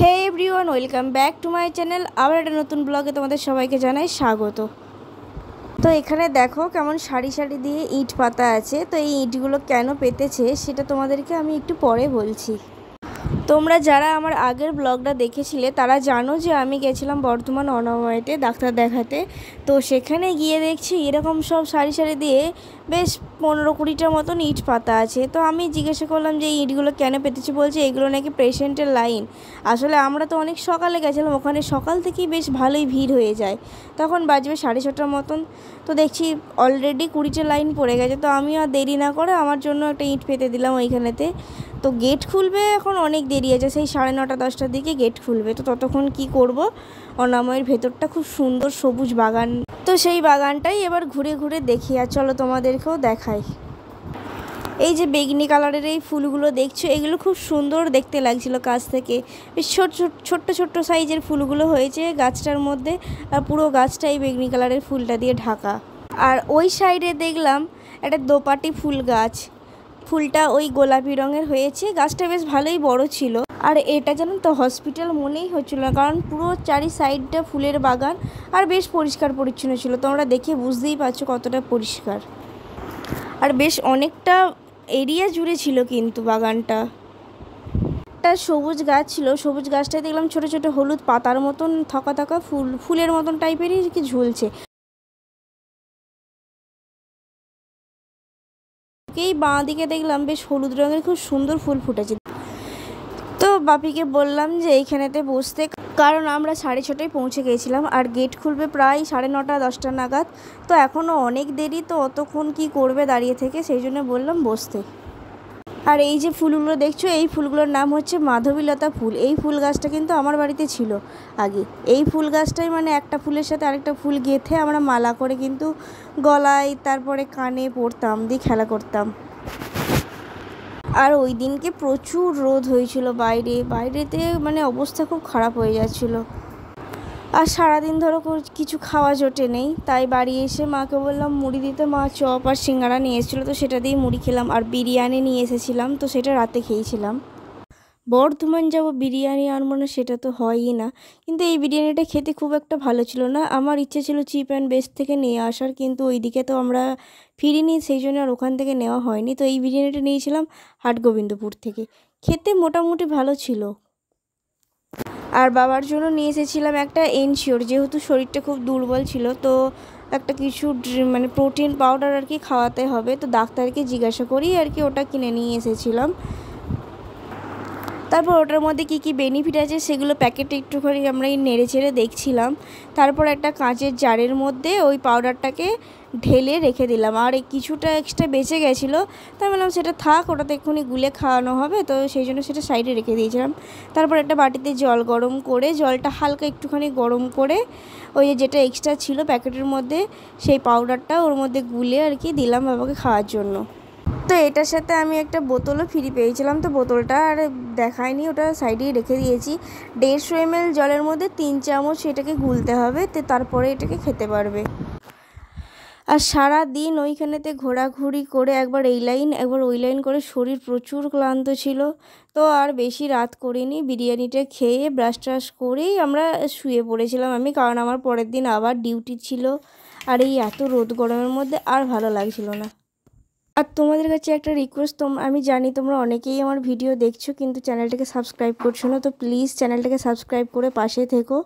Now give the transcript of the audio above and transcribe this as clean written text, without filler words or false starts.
Hey everyone, welcome back to my channel. আবার একটা নতুন ব্লগে তোমাদের সবাইকে জানাই স্বাগত। তো এখানে দেখো কেমন সারি সারি দিয়ে ইট পাতা আছে। তো এই ইটগুলো কেন পেতেছে সেটা তোমাদেরকে আমি একটু পরে বলছি। তোমরা যারা আমার আগের ব্লগটা দেখেছিলে তারা জানো যে আমি গেছিলাম বর্ধমান অনাময়তে ডাক্তার দেখাতে। তো সেখানে গিয়ে দেখছি এরকম সব সারি সারি দিয়ে বেশ 15-20টার মতন ইট পাতা আছে। তো আমি জিজ্ঞাসা করলাম যে এই ইটগুলো কেন পেতেছি, বলছে এগুলো নাকি পেশেন্টের লাইন। আসলে আমরা তো অনেক সকালে গেছিলাম, ওখানে সকাল থেকেই বেশ ভালোই ভিড় হয়ে যায়, তখন বাজবে 6:30টার মতন। তো দেখছি অলরেডি 20টা লাইন পড়ে গেছে। তো আমি আর দেরি না করে আমার জন্য একটা ইট পেতে দিলাম ওইখানেতে। তো গেট খুলবে এখন অনেক দেরি আছে, সেই 9:30-10টার দিকে গেট খুলবে। তো ততক্ষণ কি করব, অনাময়ের ভেতরটা খুব সুন্দর সবুজ বাগান, তো সেই বাগানটাই এবার ঘুরে ঘুরে দেখি। আর চলো তোমাদেরকেও দেখাই। এই যে বেগনি কালারের এই ফুলগুলো দেখছো, এগুলো খুব সুন্দর দেখতে লাগছিল কাছ থেকে। বেশ ছোট্ট ছোট্ট সাইজের ফুলগুলো হয়েছে গাছটার মধ্যে, আর পুরো গাছটাই বেগনি কালারের ফুলটা দিয়ে ঢাকা। আর ওই সাইডে দেখলাম একটা দোপাটি ফুল গাছ, ফুলটা ওই গোলাপি রঙের হয়েছে। গাছটা বেশ ভালোই বড় ছিল। আর এটা জানেন তো হসপিটাল মনেই হচ্ছিল না, কারণ পুরো চারি সাইডটা ফুলের বাগান আর বেশ পরিষ্কার পরিচ্ছন্ন ছিল। তোমরা দেখে বুঝতেই পারছো কতটা পরিষ্কার, আর বেশ অনেকটা এরিয়া জুড়ে ছিল কিন্তু বাগানটা। একটা সবুজ গাছ ছিল, সবুজ গাছটায় দেখলাম ছোট ছোট হলুদ পাতার মতন থকা থকা ফুলের মতন টাইপেরই কি ঝুলছে। এই বাঁ দিকে দেখলাম বেশ হলুদ রঙের খুব সুন্দর ফুল ফুটেছে। তো বাপিকে বললাম যে এইখানেতে বসতে, কারণ আমরা 6:30টায় পৌঁছে গিয়েছিলাম আর গেট খুলবে প্রায় 9:30-10টা নাগাদ। তো এখনও অনেক দেরি, তো অতক্ষণ কি করবে দাঁড়িয়ে থেকে, সেই জন্য বললাম বসতে। আর এই যে ফুলগুলো দেখছো, এই ফুলগুলোর নাম হচ্ছে মাধবীলতা ফুল। এই ফুল গাছটা কিন্তু আমার বাড়িতে ছিল আগে। এই ফুল গাছটাই মানে একটা ফুলের সাথে আরেকটা ফুল গেঁথে আমরা মালা করে কিন্তু গলায় তারপরে কানে পরতাম, দিয়ে খেলা করতাম। আর ওই দিনকে প্রচুর রোদ হয়েছিল বাইরেতে, মানে অবস্থা খুব খারাপ হয়ে যাচ্ছিলো। আর সারাদিন ধরো কিছু খাওয়া জোটে নেই, তাই বাড়ি এসে মাকে বললাম মুড়ি দিতে। মা চপ আর সিঙ্গাড়া নিয়ে এসেছিলো, তো সেটা দিয়ে মুড়ি খেলাম। আর বিরিয়ানি নিয়ে এসেছিলাম, তো সেটা রাতে খেয়েছিলাম। বর্ধমান যাব বিরিয়ানি আনবো না সেটা তো হয়ই না, কিন্তু এই বিরিয়ানিটা খেতে খুব একটা ভালো ছিল না। আমার ইচ্ছে ছিল চিপ অ্যান্ড বেস্ট থেকে নিয়ে আসার, কিন্তু ওইদিকে তো আমরা ফিরিনি, সেই জন্য আর ওখান থেকে নেওয়া হয়নি। তো এই বিরিয়ানিটা নিয়েছিলাম হাটগোবিন্দপুর থেকে। খেতে মোটামুটি ভালো ছিল। আর বাবার জন্য নিয়ে এসেছিলাম একটা এনশিওর, যেহেতু শরীরটা খুব দুর্বল ছিল, তো একটা কিছু মানে প্রোটিন পাউডার আর কি খাওয়াতে হবে। তো ডাক্তারকে জিজ্ঞাসা করি আর কি ওটা কিনে নিয়ে এসেছিলাম। তারপর ওটার মধ্যে কী কী বেনিফিট আছে সেগুলো প্যাকেটে একটুখানি আমরা নেড়ে চেড়ে দেখছিলাম। তারপর একটা কাঁচের জারের মধ্যে ওই পাউডারটাকে ঢেলে রেখে দিলাম। আর এই কিছুটা এক্সট্রা বেঁচে গেছিলো, তাই বললাম সেটা থাক, ওটাতে এক্ষুনি গুলে খাওয়ানো হবে, তো সেই জন্য সেটা সাইডে রেখে দিয়েছিলাম। তারপর একটা বাটিতে জল গরম করে, জলটা হালকা একটুখানি গরম করে ওই যেটা এক্সট্রা ছিল প্যাকেটের মধ্যে সেই পাউডারটা ওর মধ্যে গুলে আর কি দিলাম বাবাকে খাওয়ার জন্য। তো এটার সাথে আমি একটা বোতলও ফ্রি পেয়েছিলাম, তো বোতলটা আর দেখায়নি, ওটা সাইডেই রেখে দিয়েছি। 150 ml জলের মধ্যে 3 চামচ এটাকে গুলতে হবে, তো তারপরে এটাকে খেতে পারবে। আর সারা দিন ওইখানেতে ঘোরাঘুরি করে একবার এই লাইন একবার ওই লাইন করে শরীর প্রচুর ক্লান্ত ছিল। তো আর বেশি রাত করিনি, বিরিয়ানিটা খেয়ে ব্রাশ ট্রাশ করেই আমরা শুয়ে পড়েছিলাম আমি, কারণ আমার পরের দিন আবার ডিউটি ছিল। আর এই এত রোদ গরমের মধ্যে আর ভালো লাগছিল না। আর তোমাদের কাছে একটা রিকোয়েস্ট, আমি জানি তোমরা অনেকেই আমার ভিডিও দেখছো কিন্তু চ্যানেলটাকে সাবস্ক্রাইব করছো না, তো প্লিজ চ্যানেলটাকে সাবস্ক্রাইব করে পাশে থেকো।